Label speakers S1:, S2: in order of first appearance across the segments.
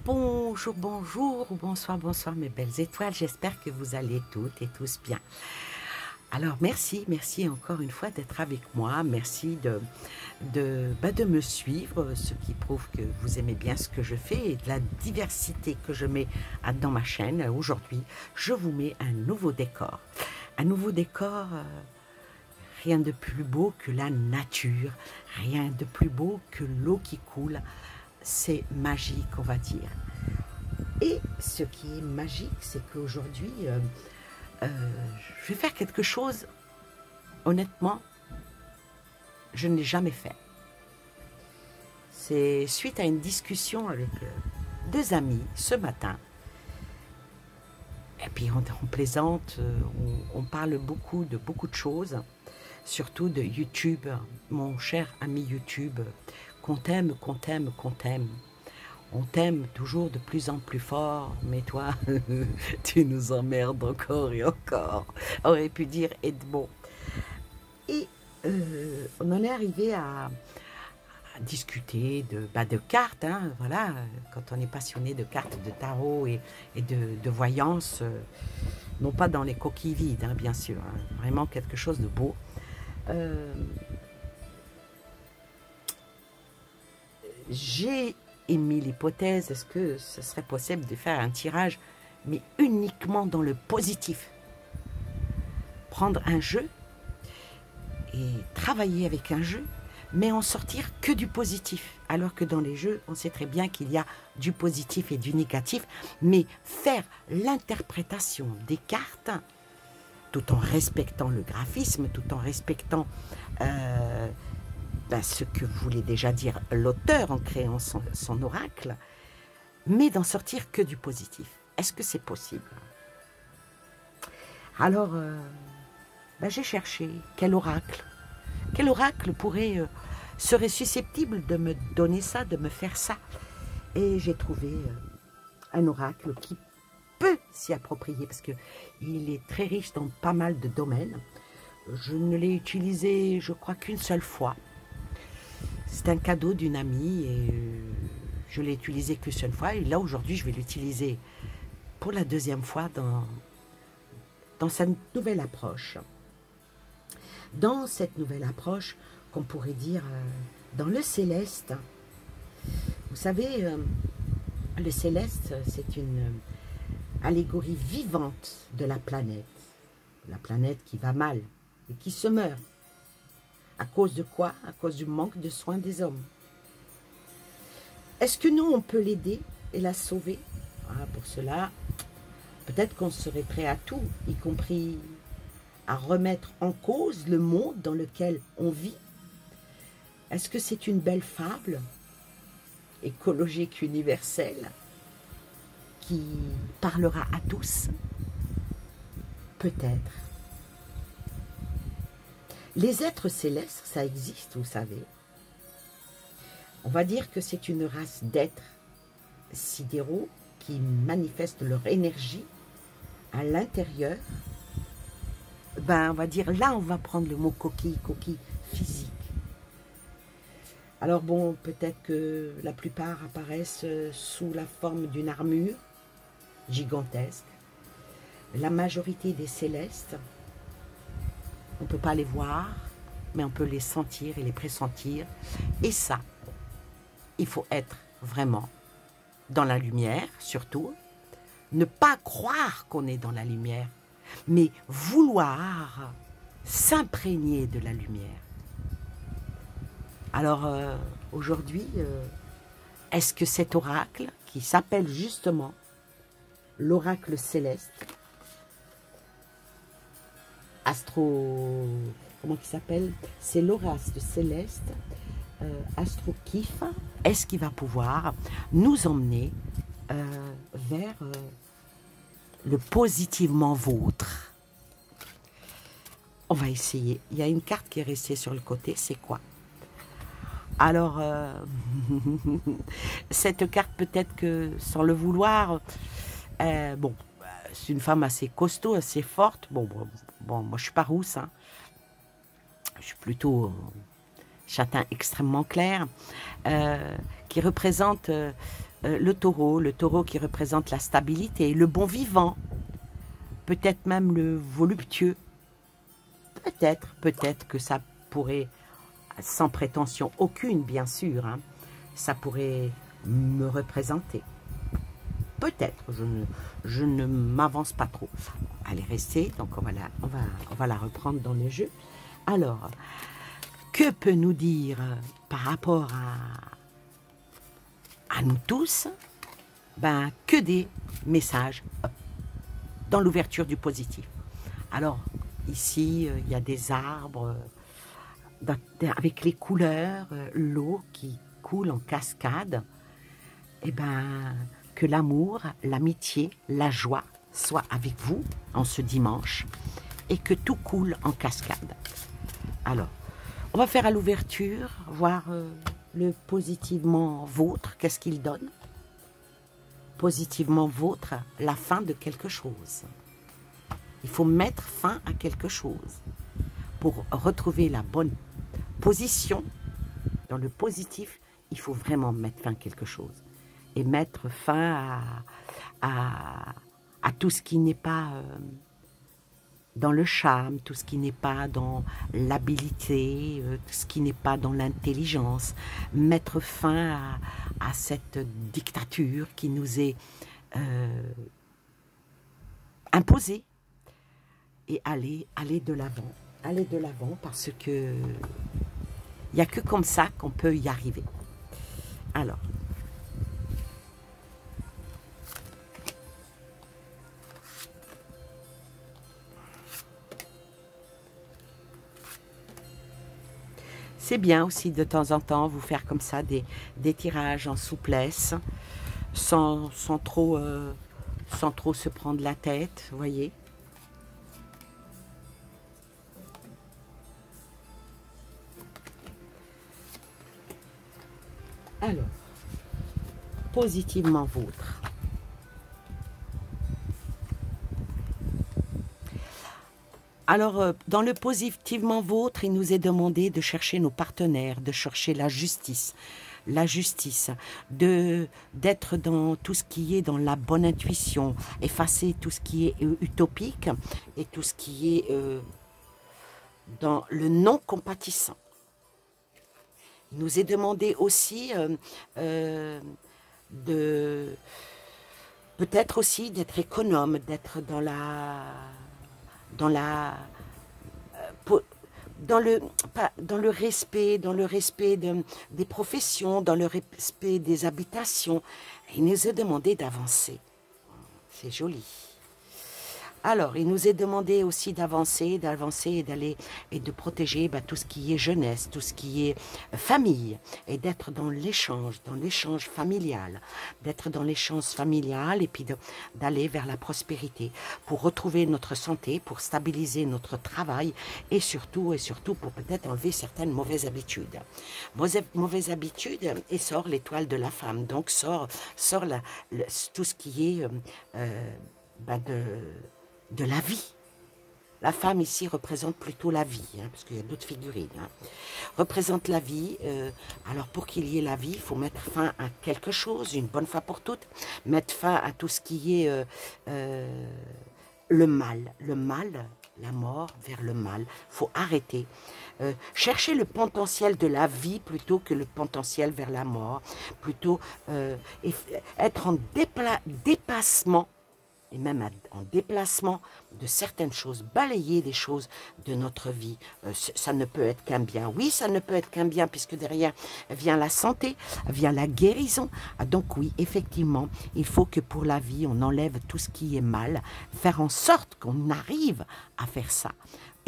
S1: Bonjour, bonjour, bonsoir, bonsoir mes belles étoiles. J'espère que vous allez toutes et tous bien. Alors merci encore une fois d'être avec moi. Merci de me suivre, ce qui prouve que vous aimez bien ce que je fais et de la diversité que je mets dans ma chaîne. Aujourd'hui, je vous mets un nouveau décor. Un nouveau décor, rien de plus beau que la nature, rien de plus beau que l'eau qui coule. C'est magique, on va dire. Et ce qui est magique, c'est qu'aujourd'hui, je vais faire quelque chose, honnêtement, je ne l'ai jamais fait. C'est suite à une discussion avec deux amis ce matin. Et puis on plaisante, on parle beaucoup de choses, surtout de YouTube, mon cher ami YouTube, qu'on t'aime, qu'on t'aime, qu'on t'aime. On t'aime toujours de plus en plus fort, mais toi, tu nous emmerdes encore et encore. On aurait pu dire Edmond. Et on en est arrivé à discuter de cartes, hein, voilà, quand on est passionné de cartes, de tarot et de voyance, non pas dans les coquilles vides, hein, bien sûr, hein, vraiment quelque chose de beau. J'ai émis l'hypothèse, est-ce que ce serait possible de faire un tirage, mais uniquement dans le positif? Prendre un jeu et travailler avec un jeu, mais en sortir que du positif. Alors que dans les jeux, on sait très bien qu'il y a du positif et du négatif, mais faire l'interprétation des cartes, tout en respectant le graphisme, tout en respectant ce que voulait déjà dire l'auteur en créant son oracle, mais d'en sortir que du positif. Est-ce que c'est possible? Alors, j'ai cherché quel oracle serait susceptible de me donner ça, de me faire ça. Et j'ai trouvé un oracle qui peut s'y approprier, parce qu'il est très riche dans pas mal de domaines. Je ne l'ai utilisé, je crois, qu'une seule fois. C'est un cadeau d'une amie et je l'ai utilisé qu'une seule fois. Et là, aujourd'hui, je vais l'utiliser pour la deuxième fois dans sa nouvelle approche. Dans cette nouvelle approche, qu'on pourrait dire dans le céleste. Vous savez, le céleste, c'est une allégorie vivante de la planète. La planète qui va mal et qui se meurt. À cause de quoi? À cause du manque de soins des hommes. Est-ce que nous, on peut l'aider et la sauver? Pour cela, peut-être qu'on serait prêt à tout, y compris à remettre en cause le monde dans lequel on vit. Est-ce que c'est une belle fable écologique universelle qui parlera à tous? Peut-être. Les êtres célestes, ça existe, vous savez. On va dire que c'est une race d'êtres sidéraux qui manifestent leur énergie à l'intérieur. On va dire, là, on va prendre le mot coquille physique. Alors bon, peut-être que la plupart apparaissent sous la forme d'une armure gigantesque. La majorité des célestes, on ne peut pas les voir, mais on peut les sentir et les pressentir. Et ça, il faut être vraiment dans la lumière, surtout. Ne pas croire qu'on est dans la lumière, mais vouloir s'imprégner de la lumière. Alors, aujourd'hui, est-ce que cet oracle, qui s'appelle justement l'oracle céleste, comment il s'appelle? C'est l'oracle céleste, Astro-Kif. Est-ce qu'il va pouvoir nous emmener vers le positivement vôtre? On va essayer. Il y a une carte qui est restée sur le côté, c'est quoi? Alors, cette carte, peut-être que sans le vouloir, c'est une femme assez costaud, assez forte. Bon, moi je suis pas rousse, hein. Je suis plutôt châtain extrêmement clair, qui représente le taureau qui représente la stabilité, le bon vivant, peut-être même le voluptueux. Peut-être que ça pourrait, sans prétention aucune bien sûr, hein, ça pourrait me représenter. Peut-être, je ne m'avance pas trop. Elle est restée, donc on va la reprendre dans le jeu. Alors, que peut nous dire par rapport à nous tous? Ben, que des messages dans l'ouverture du positif. Alors, ici, il y a des arbres avec les couleurs, l'eau qui coule en cascade. Eh ben, que l'amour, l'amitié, la joie soient avec vous en ce dimanche et que tout coule en cascade. Alors, on va faire à l'ouverture, voir le positivement vôtre, qu'est-ce qu'il donne. Positivement vôtre, la fin de quelque chose. Il faut mettre fin à quelque chose pour retrouver la bonne position. Dans le positif, il faut vraiment mettre fin à quelque chose et mettre fin à tout ce qui n'est pas dans le charme, tout ce qui n'est pas dans l'habilité, tout ce qui n'est pas dans l'intelligence, mettre fin à cette dictature qui nous est imposée et aller de l'avant parce que il n'y a que comme ça qu'on peut y arriver. Alors, c'est bien aussi de temps en temps vous faire comme ça des tirages en souplesse, sans trop se prendre la tête, vous voyez. Alors, positivement vôtre. Alors, dans le positivement vôtre, il nous est demandé de chercher nos partenaires, de chercher la justice, d'être dans tout ce qui est dans la bonne intuition, effacer tout ce qui est utopique et tout ce qui est dans le non compatissant. Il nous est demandé aussi peut-être aussi d'être économe, d'être dans le respect, des professions, dans le respect des habitations. Il nous est demandé d'avancer. C'est joli. Alors, il nous est demandé aussi d'avancer et d'aller et de protéger tout ce qui est jeunesse, tout ce qui est famille, et d'être dans l'échange familial, et puis d'aller vers la prospérité, pour retrouver notre santé, pour stabiliser notre travail, et surtout pour peut-être enlever certaines mauvaises habitudes. Mauvaises habitudes, et sort l'étoile de la femme, donc sort tout ce qui est de la vie. La femme ici représente plutôt la vie, hein, parce qu'il y a d'autres figurines. Hein. Représente la vie. Alors pour qu'il y ait la vie, il faut mettre fin à quelque chose, une bonne fois pour toutes. Mettre fin à tout ce qui est le mal, la mort vers le mal. Il faut arrêter. Chercher le potentiel de la vie plutôt que le potentiel vers la mort. Plutôt être en dépassement, et même en déplacement de certaines choses, balayer des choses de notre vie. Ça ne peut être qu'un bien. Oui, ça ne peut être qu'un bien, puisque derrière vient la santé, vient la guérison. Donc oui, effectivement, il faut que pour la vie, on enlève tout ce qui est mal, faire en sorte qu'on arrive à faire ça.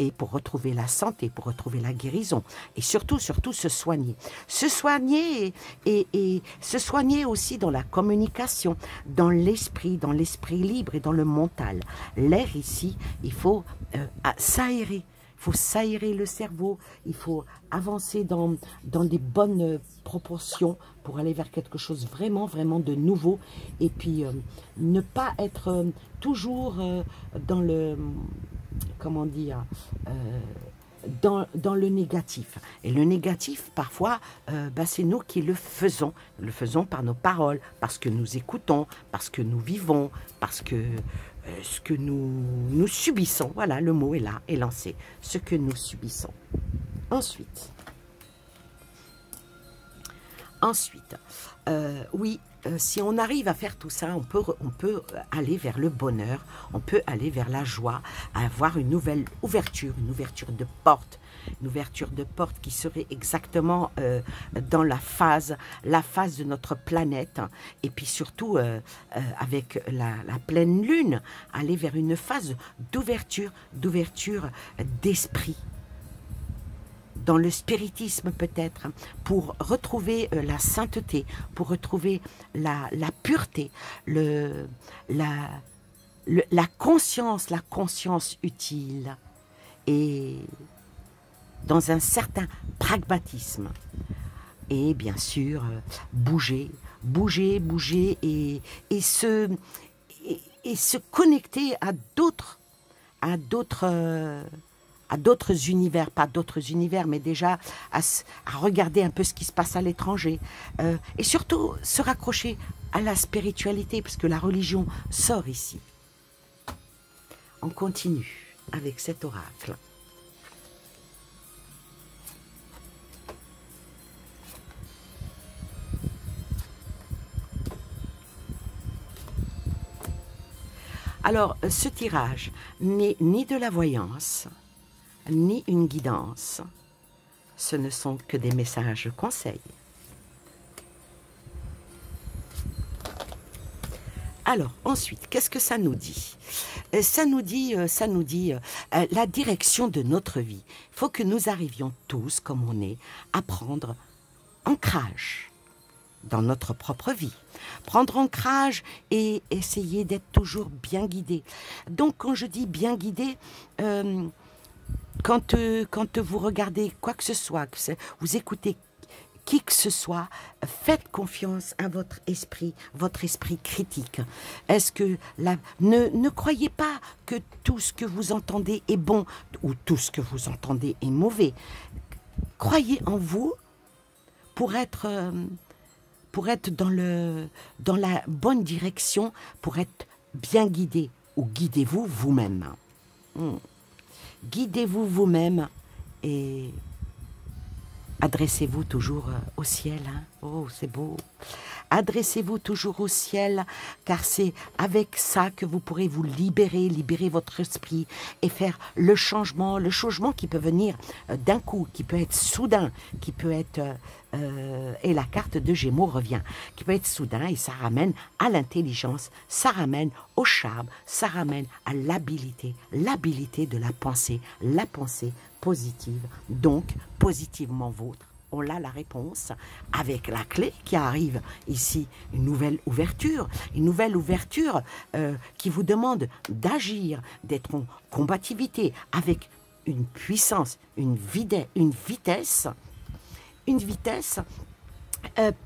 S1: Et pour retrouver la santé, pour retrouver la guérison. Et surtout se soigner. Se soigner et se soigner aussi dans la communication, dans l'esprit libre et dans le mental. L'air ici, il faut s'aérer. Il faut s'aérer le cerveau, il faut avancer dans des bonnes proportions pour aller vers quelque chose vraiment de nouveau. Et puis, ne pas être toujours dans le... comment dire, dans le négatif. Et le négatif, parfois, c'est nous qui le faisons. Le faisons par nos paroles, parce que nous écoutons, parce que nous vivons, parce que ce que nous subissons. Voilà, le mot est là, est lancé. Ce que nous subissons. Ensuite, oui, si on arrive à faire tout ça, on peut aller vers le bonheur, on peut aller vers la joie, avoir une nouvelle ouverture, une ouverture de porte qui serait exactement dans la phase de notre planète, et puis surtout avec la pleine lune, aller vers une phase d'ouverture d'esprit. Dans le spiritisme peut-être, pour retrouver la sainteté, pour retrouver la pureté, la conscience utile, et dans un certain pragmatisme. Et bien sûr, bouger et se connecter à d'autres univers, pas d'autres univers, mais déjà à regarder un peu ce qui se passe à l'étranger. Et surtout, se raccrocher à la spiritualité, parce que la religion sort ici. On continue avec cet oracle. Alors, ce tirage n'est ni de la voyance, ni une guidance. Ce ne sont que des messages conseils. Alors, ensuite, qu'est-ce que ça nous dit? Ça nous dit la direction de notre vie. Il faut que nous arrivions tous, comme on est, à prendre ancrage dans notre propre vie. Prendre ancrage et essayer d'être toujours bien guidé. Donc, quand je dis bien guidé, quand vous regardez quoi que ce soit, que vous écoutez qui que ce soit, faites confiance à votre esprit critique. Est-ce que ne croyez pas que tout ce que vous entendez est bon ou tout ce que vous entendez est mauvais. Croyez en vous pour être dans la bonne direction, pour être bien guidé, ou guidez-vous vous-même. Guidez-vous vous-même et adressez-vous toujours au ciel. Hein. Oh, c'est beau. Adressez-vous toujours au ciel, car c'est avec ça que vous pourrez vous libérer votre esprit et faire le changement qui peut venir d'un coup, qui peut être soudain, qui peut être, et la carte de Gémeaux revient, qui peut être soudain et ça ramène à l'intelligence, ça ramène au charme, ça ramène à l'habilité de la pensée positive, donc positivement vôtre. On a la réponse avec la clé qui arrive ici, une nouvelle ouverture qui vous demande d'agir, d'être en combativité avec une puissance, une vitesse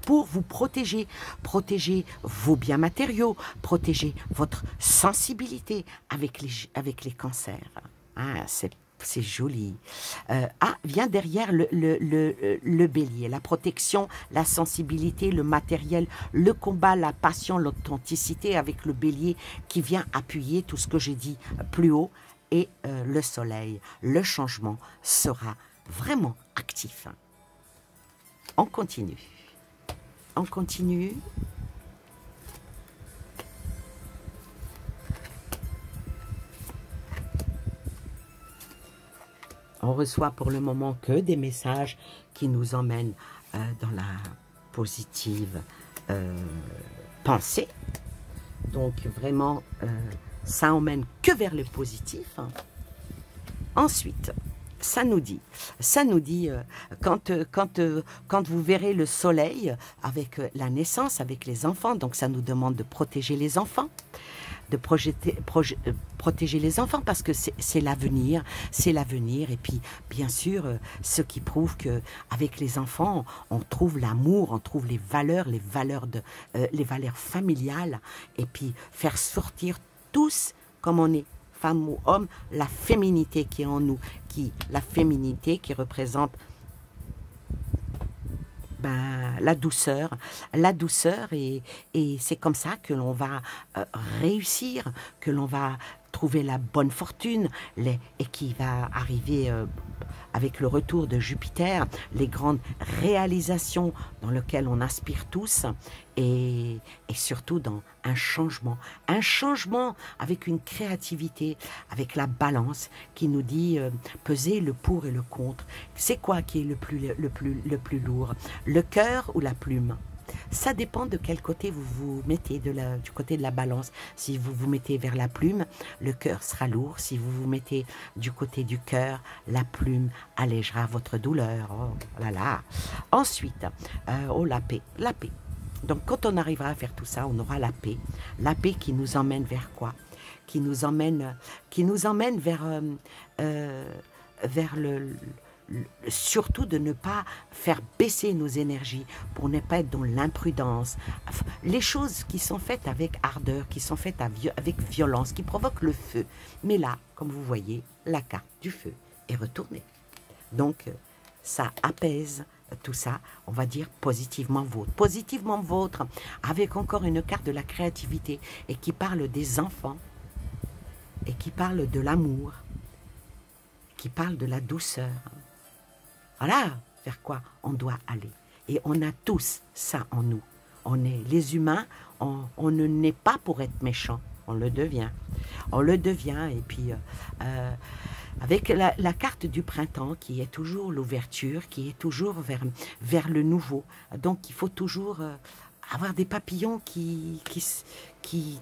S1: pour vous protéger vos biens matériaux, protéger votre sensibilité avec les cancers. Ah, c'est joli. Vient derrière le bélier. La protection, la sensibilité, le matériel, le combat, la passion, l'authenticité avec le bélier qui vient appuyer tout ce que j'ai dit plus haut. Et le soleil, le changement sera vraiment actif. On continue. On continue. On reçoit pour le moment que des messages qui nous emmènent dans la positive pensée. Donc vraiment, ça emmène que vers le positif. Ensuite, ça nous dit quand vous verrez le soleil avec la naissance, avec les enfants, donc ça nous demande de protéger les enfants, de protéger les enfants parce que c'est l'avenir, et puis bien sûr ce qui prouve que avec les enfants on trouve l'amour, on trouve les valeurs familiales, et puis faire sortir tous comme on est femme ou homme, la féminité qui est en nous, la féminité qui représente la douceur et c'est comme ça que l'on va réussir, que l'on va trouver la bonne fortune et qui va arriver avec le retour de Jupiter, les grandes réalisations dans lesquelles on aspire tous et surtout dans un changement avec une créativité, avec la balance qui nous dit peser le pour et le contre. C'est quoi qui est le plus lourd, le cœur ou la plume? Ça dépend de quel côté vous vous mettez, du côté de la balance. Si vous vous mettez vers la plume, le cœur sera lourd. Si vous vous mettez du côté du cœur, la plume allégera votre douleur. Oh là là. Ensuite, la paix. La paix. Donc quand on arrivera à faire tout ça, on aura la paix. La paix qui nous emmène vers quoi? Qui nous emmène vers surtout de ne pas faire baisser nos énergies, pour ne pas être dans l'imprudence. Les choses qui sont faites avec ardeur, qui sont faites avec violence, qui provoquent le feu. Mais là, comme vous voyez, la carte du feu est retournée. Donc, ça apaise tout ça, on va dire positivement vôtre. Positivement vôtre, avec encore une carte de la créativité et qui parle des enfants et qui parle de l'amour, qui parle de la douceur. Voilà vers quoi on doit aller. Et on a tous ça en nous. On est les humains, on ne naît pas pour être méchant, on le devient. On le devient et puis avec la carte du printemps qui est toujours l'ouverture, qui est toujours vers le nouveau. Donc il faut toujours avoir des papillons qui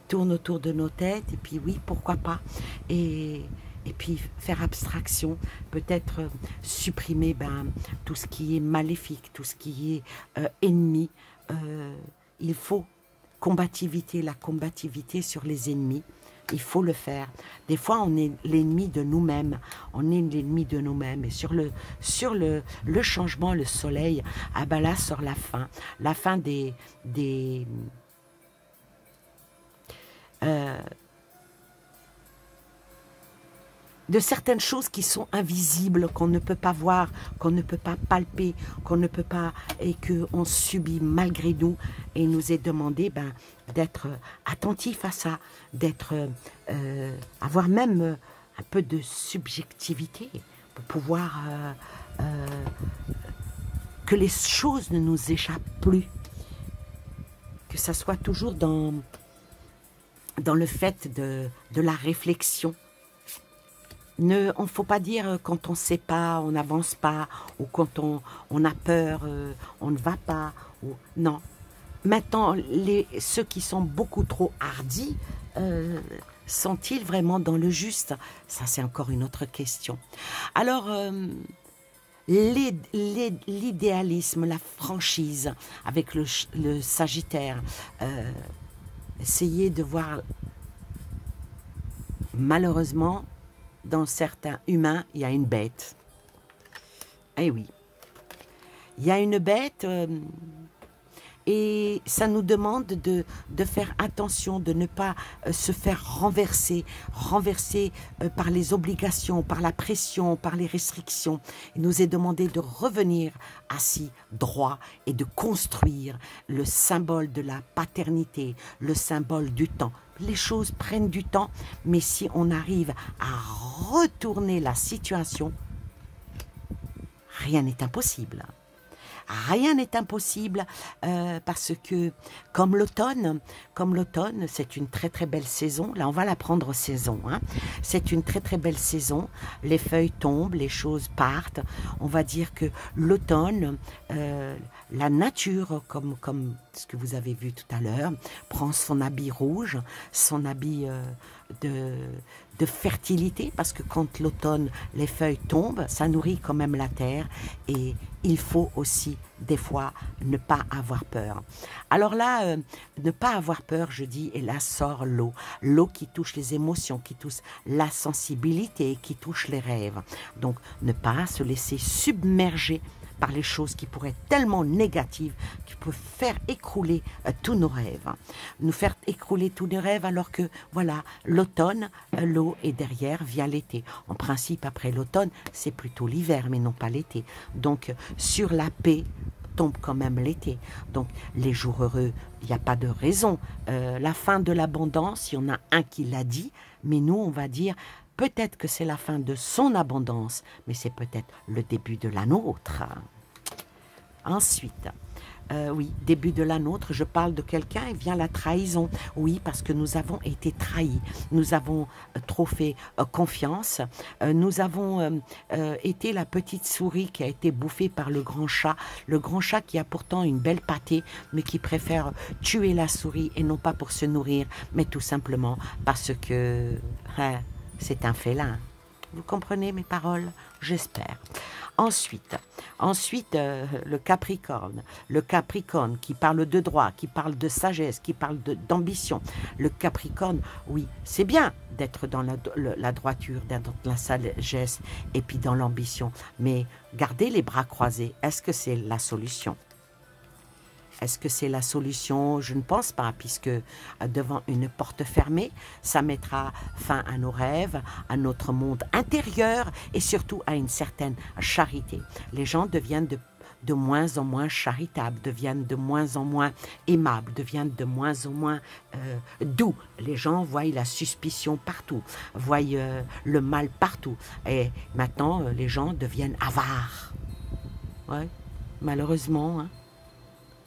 S1: tournent autour de nos têtes et puis oui, pourquoi pas. Et puis faire abstraction, peut-être supprimer tout ce qui est maléfique, tout ce qui est ennemi. Il faut la combativité sur les ennemis. Il faut le faire. Des fois, on est l'ennemi de nous-mêmes. On est l'ennemi de nous-mêmes. Et sur le changement, le soleil, là sort la fin. La fin de certaines choses qui sont invisibles, qu'on ne peut pas voir, qu'on ne peut pas palper, qu'on ne peut pas, et qu'on subit malgré nous. Et il nous est demandé d'être attentif à ça, avoir même un peu de subjectivité pour pouvoir que les choses ne nous échappent plus, que ça soit toujours dans le fait de la réflexion. On ne faut pas dire quand on ne sait pas, on n'avance pas, ou quand on a peur, on ne va pas. Non. Maintenant, ceux qui sont beaucoup trop hardis, sont-ils vraiment dans le juste? Ça, c'est encore une autre question. Alors, l'idéalisme, la franchise avec le Sagittaire, essayez de voir, malheureusement, dans certains humains, il y a une bête. Eh oui. Il y a une bête et ça nous demande de faire attention, de ne pas se faire renverser par les obligations, par la pression, par les restrictions. Il nous est demandé de revenir assis droit et de construire le symbole de la paternité, le symbole du temps. Les choses prennent du temps, mais si on arrive à retourner la situation, rien n'est impossible. Rien n'est impossible parce que comme l'automne, c'est une très très belle saison. Là, on va la prendre saison. Hein. C'est une très très belle saison. Les feuilles tombent, les choses partent. On va dire que l'automne, la nature, comme ce que vous avez vu tout à l'heure, prend son habit rouge, son habit de fertilité, parce que quand l'automne, les feuilles tombent, ça nourrit quand même la terre et il faut aussi des fois ne pas avoir peur. Alors là, ne pas avoir peur, je dis, et là sort l'eau. L'eau qui touche les émotions, qui touche la sensibilité, qui touche les rêves. Donc ne pas se laisser submerger par les choses qui pourraient être tellement négatives, qui peuvent faire écrouler tous nos rêves. Nous faire écrouler tous nos rêves alors que, voilà, l'automne, l'eau est derrière, vient l'été. En principe, après l'automne, c'est plutôt l'hiver, mais non pas l'été. Donc, sur la paix, tombe quand même l'été. Donc, les jours heureux, il n'y a pas de raison. La fin de l'abondance, il y en a un qui l'a dit, mais nous, on va dire, peut-être que c'est la fin de son abondance, mais c'est peut-être le début de la nôtre. Ensuite, oui, début de la nôtre, je parle de quelqu'un et vient la trahison. Oui, parce que nous avons été trahis. Nous avons trop fait confiance. Nous avons été la petite souris qui a été bouffée par le grand chat. Le grand chat qui a pourtant une belle pâtée, mais qui préfère tuer la souris et non pas pour se nourrir, mais tout simplement parce que c'est un félin. Vous comprenez mes paroles? J'espère. Ensuite, le Capricorne. Le Capricorne qui parle de droit, qui parle de sagesse, qui parle d'ambition. Le Capricorne, oui, c'est bien d'être dans la droiture, d'être dans la sagesse et puis dans l'ambition. Mais garder les bras croisés, est-ce que c'est la solution? Est-ce que c'est la solution? Je ne pense pas, puisque devant une porte fermée, ça mettra fin à nos rêves, à notre monde intérieur et surtout à une certaine charité. Les gens deviennent de moins en moins charitables, deviennent de moins en moins aimables, deviennent de moins en moins doux. Les gens voient la suspicion partout, voient le mal partout. Et maintenant, les gens deviennent avares. Ouais, malheureusement, hein.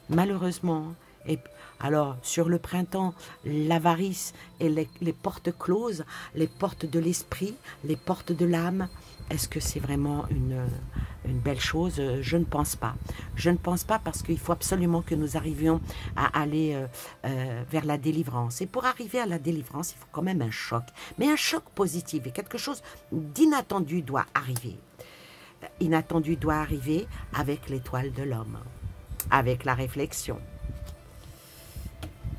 S1: Malheureusement. Et alors, sur le printemps, l'avarice et les portes closes, les portes de l'esprit, les portes de l'âme, est-ce que c'est vraiment une belle chose? Je ne pense pas. Je ne pense pas parce qu'il faut absolument que nous arrivions à aller vers la délivrance. Et pour arriver à la délivrance, il faut quand même un choc. Mais un choc positif et quelque chose d'inattendu doit arriver. Inattendu doit arriver avec l'étoile de l'homme. Avec la réflexion.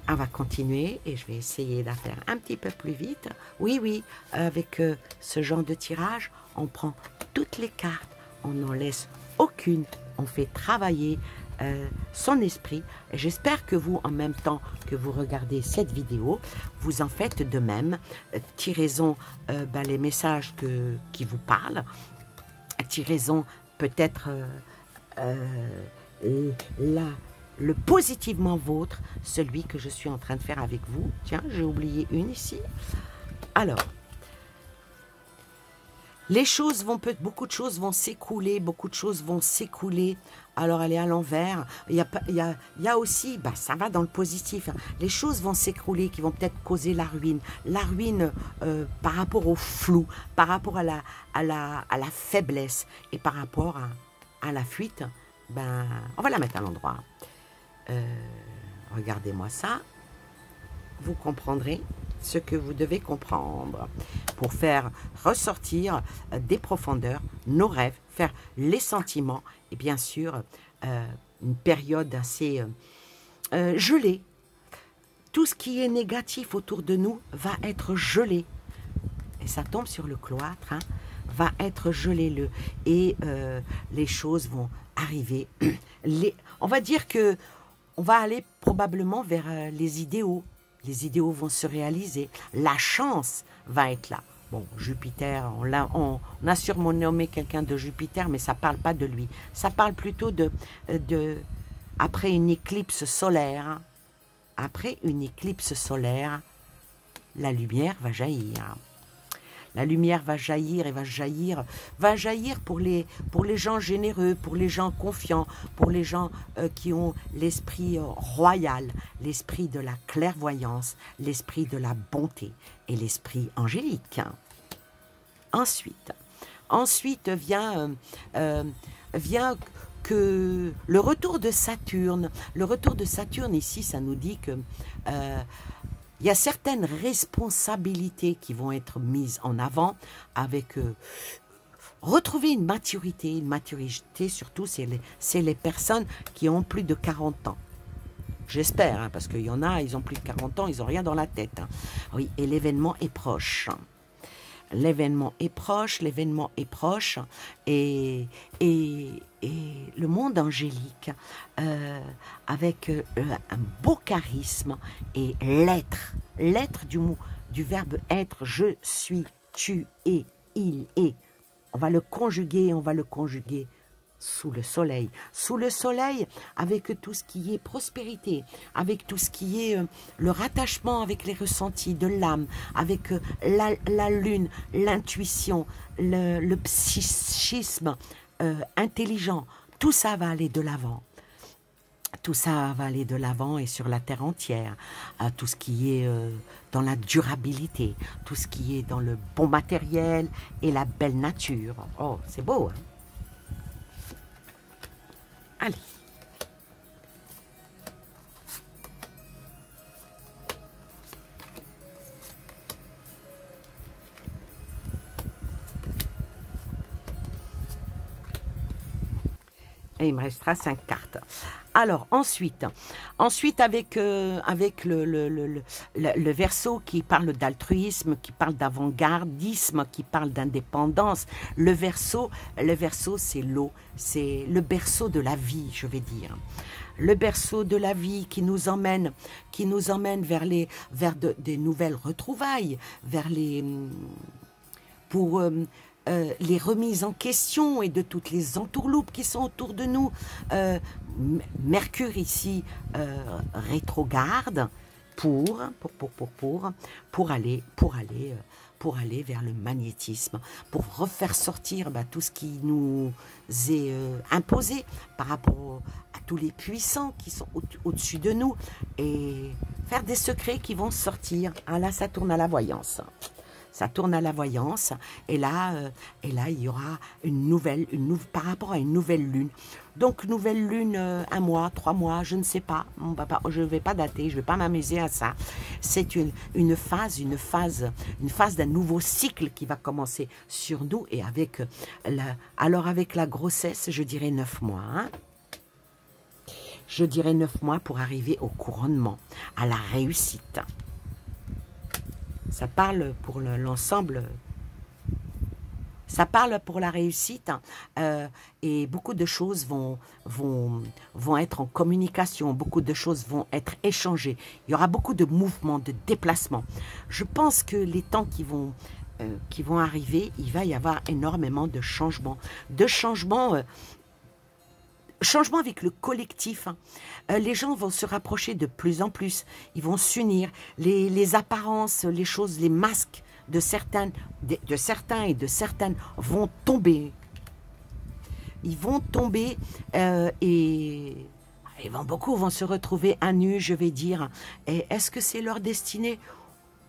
S1: On va continuer et je vais essayer de faire un petit peu plus vite. Oui, oui, avec ce genre de tirage, on prend toutes les cartes, on n'en laisse aucune, on fait travailler son esprit. J'espère que vous, en même temps que vous regardez cette vidéo, vous en faites de même. Tirez-en les messages qui vous parlent. Tirez-en peut-être... le positivement vôtre, celui que je suis en train de faire avec vous. Tiens, j'ai oublié une ici. Alors, les choses vont, beaucoup de choses vont s'écrouler, beaucoup de choses vont s'écouler. Alors, elle est à l'envers. Il y a aussi, ça va dans le positif. Hein. Les choses vont s'écrouler, qui vont peut-être causer la ruine. La ruine par rapport au flou, par rapport à la faiblesse et par rapport à la fuite. On va la mettre à l'endroit. Regardez-moi ça. Vous comprendrez ce que vous devez comprendre pour faire ressortir des profondeurs, nos rêves, faire les sentiments et bien sûr une période assez gelée. Tout ce qui est négatif autour de nous va être gelé. Et ça tombe sur le cloître, hein, va être gelé. Et les choses vont arriver. On va dire que on va aller probablement vers les idéaux. Les idéaux vont se réaliser. La chance va être là. Bon, Jupiter, on a sûrement nommé quelqu'un de Jupiter, mais ça ne parle pas de lui. Ça parle plutôt après une éclipse solaire. Hein. Après une éclipse solaire, la lumière va jaillir. La lumière va jaillir et va jaillir pour les gens généreux, pour les gens confiants, pour les gens qui ont l'esprit royal, l'esprit de la clairvoyance, l'esprit de la bonté et l'esprit angélique. Ensuite vient que le retour de Saturne. Le retour de Saturne ici, ça nous dit que il y a certaines responsabilités qui vont être mises en avant avec retrouver une maturité. Une maturité, surtout, c'est les personnes qui ont plus de 40 ans. J'espère, hein, parce qu'il y en a, ils ont plus de 40 ans, ils n'ont rien dans la tête. Hein. Oui, et l'événement est proche. l'événement est proche, l'événement est proche, et le monde angélique, avec un beau charisme, et l'être du verbe être, je suis, tu es, il est. On va le conjuguer sous le soleil, avec tout ce qui est prospérité, avec tout ce qui est le rattachement avec les ressentis de l'âme, avec la lune, l'intuition, le psychisme intelligent. Tout ça va aller de l'avant. Tout ça va aller de l'avant et sur la terre entière. Tout ce qui est dans la durabilité, tout ce qui est dans le bon matériel et la belle nature. Oh, c'est beau, hein? Allez. Et il me restera 5 cartes. Alors, ensuite avec le Verseau qui parle d'altruisme, qui parle d'avant-gardisme, qui parle d'indépendance. Le Verseau, c'est l'eau, c'est le berceau de la vie, je vais dire. Le berceau de la vie qui nous emmène vers des nouvelles retrouvailles, vers pour les remises en question et de toutes les entourloupes qui sont autour de nous. Mercure ici rétrograde pour aller vers le magnétisme, pour refaire sortir tout ce qui nous est imposé par rapport à tous les puissants qui sont au-dessus de nous, et faire des secrets qui vont sortir. Ah là, ça tourne à la voyance. Ça tourne à la voyance, et là, il y aura par rapport à une nouvelle lune. Donc, nouvelle lune, 1 mois, 3 mois, je ne sais pas. Je ne vais pas dater, je ne vais pas m'amuser à ça. C'est une phase d'un nouveau cycle qui va commencer sur nous, et avec la grossesse, je dirais 9 mois. Hein. Je dirais 9 mois pour arriver au couronnement, à la réussite. Ça parle pour l'ensemble, ça parle pour la réussite, et beaucoup de choses vont être en communication, beaucoup de choses vont être échangées. Il y aura beaucoup de mouvements, de déplacements. Je pense que les temps qui vont arriver, il va y avoir énormément de changements. Changement avec le collectif. Les gens vont se rapprocher de plus en plus. Ils vont s'unir. Les apparences, les choses, les masques de certains et de certaines vont tomber. Ils vont tomber et beaucoup vont se retrouver à nu, je vais dire. Et est-ce que c'est leur destinée?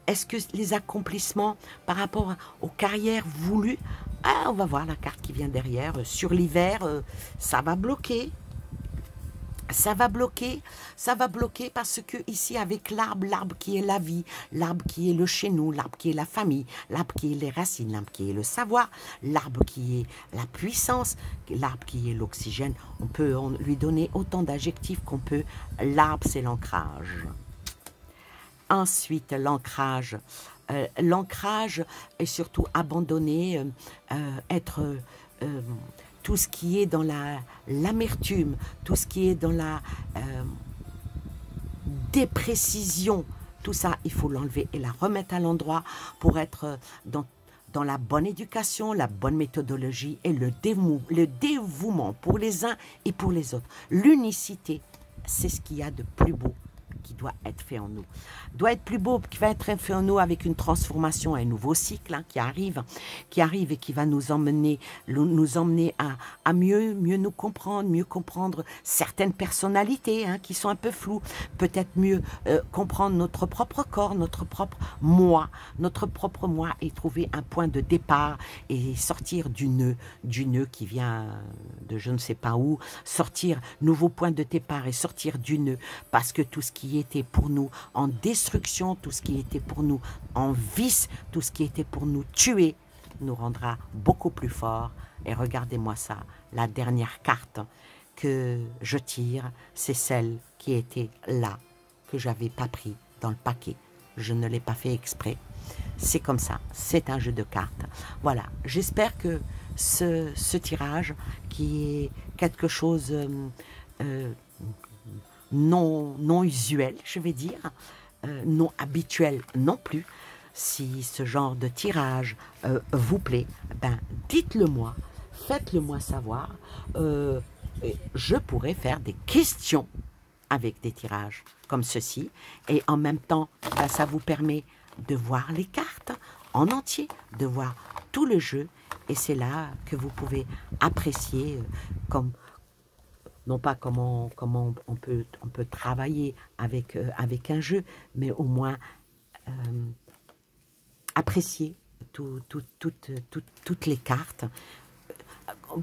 S1: Est-ce que les accomplissements par rapport aux carrières voulues? On va voir la carte qui vient derrière. Sur l'hiver, ça va bloquer. Ça va bloquer parce que ici, avec l'arbre qui est la vie, l'arbre qui est le chez nous, l'arbre qui est la famille, l'arbre qui est les racines, l'arbre qui est le savoir, l'arbre qui est la puissance, l'arbre qui est l'oxygène. On peut lui donner autant d'adjectifs qu'on peut. L'arbre, c'est l'ancrage. Ensuite, l'ancrage. L'ancrage est surtout abandonner, être tout ce qui est dans l'amertume, tout ce qui est dans la déprécision, tout ça, il faut l'enlever et la remettre à l'endroit pour être dans la bonne éducation, la bonne méthodologie et le dévouement pour les uns et pour les autres. L'unicité, c'est ce qu'il y a de plus beau qui doit être fait en nous. Doit être plus beau, qui va être fait en nous avec une transformation, un nouveau cycle qui arrive et qui va nous emmener à mieux nous comprendre, mieux comprendre certaines personnalités qui sont un peu floues, peut-être mieux comprendre notre propre corps, notre propre moi, et trouver un point de départ et sortir du nœud qui vient de je ne sais pas où, sortir nouveau point de départ et sortir du nœud, parce que tout ce qui était pour nous en destruction, tout ce qui était pour nous en vice, tout ce qui était pour nous tuer, nous rendra beaucoup plus forts. Et regardez-moi ça, la dernière carte que je tire, c'est celle qui était là, que j'avais pas pris dans le paquet. Je ne l'ai pas fait exprès. c'est comme ça, c'est un jeu de cartes. Voilà, j'espère que ce tirage, qui est quelque chose non usuel, je vais dire, non habituel non plus, si ce genre de tirage vous plaît, ben dites-le moi, faites-le moi savoir. Je pourrais faire des questions avec des tirages comme ceci, et en même temps, ben, ça vous permet de voir les cartes en entier, de voir tout le jeu, et c'est là que vous pouvez apprécier comme non pas comment on peut travailler avec un jeu, mais au moins apprécier toutes les cartes.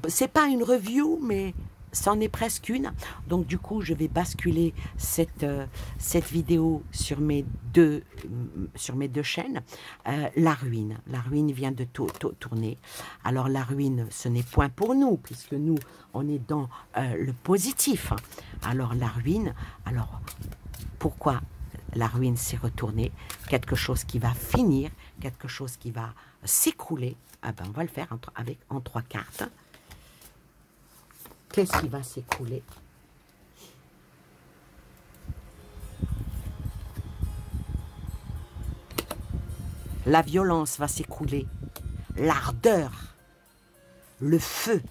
S1: C'est pas une review, mais c'en est presque une. Donc du coup, je vais basculer cette vidéo sur mes deux chaînes. La ruine vient de tourner. Alors la ruine, ce n'est point pour nous, puisque nous, on est dans le positif. Alors la ruine, alors pourquoi la ruine s'est retournée? Quelque chose qui va finir, quelque chose qui va s'écrouler. Ah ben, on va le faire en 3 cartes. Qu'est-ce qui va s'écrouler? La violence va s'écrouler. L'ardeur, le feu,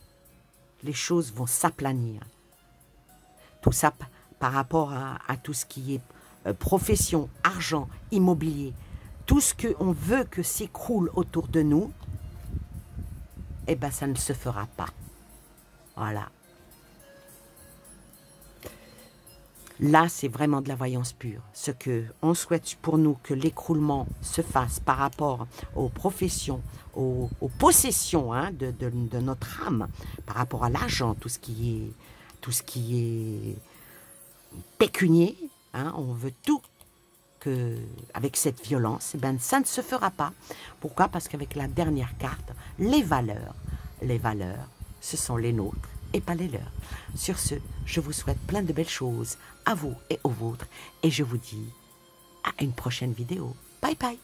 S1: les choses vont s'aplanir. Tout ça par rapport à tout ce qui est profession, argent, immobilier. Tout ce qu'on veut que s'écroule autour de nous, eh bien, ça ne se fera pas. Voilà. Là, c'est vraiment de la voyance pure. Ce qu'on souhaite pour nous, que l'écroulement se fasse par rapport aux professions, aux possessions hein, de notre âme, par rapport à l'argent, tout ce qui est pécunier, hein, on veut tout que, avec cette violence, eh ben, ça ne se fera pas. Pourquoi? Parce qu'avec la dernière carte, les valeurs, ce sont les nôtres et pas les leurs. Sur ce, je vous souhaite plein de belles choses à vous et aux vôtres, et je vous dis à une prochaine vidéo. Bye bye.